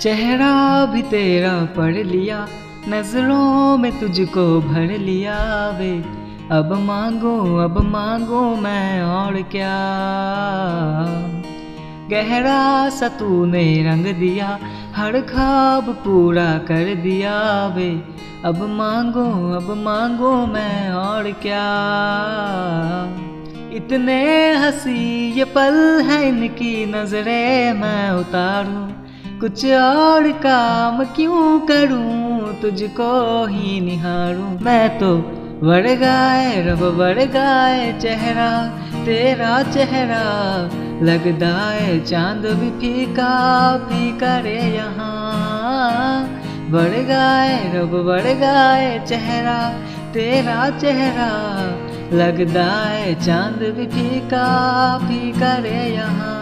चेहरा भी तेरा पढ़ लिया, नजरों में तुझको भर लिया वे। अब मांगो मैं और क्या। गहरा सा तूने रंग दिया, हर ख्वाब पूरा कर दिया वे। अब मांगो मैं और क्या। इतने हंसी ये पल है इनकी नजरें मैं उतारूं, कुछ और काम क्यों करूं तुझको ही निहारूं। मैं तो बढ़ गाए रब बढ़ गाए चेहरा, तेरा चेहरा लगदा है चांद भी फीका फीका रे यहाँ। बढ़ गाए रब बढ़ गाए चेहरा, तेरा चेहरा लगदा है चांद भी फीका फीका रे यहाँ।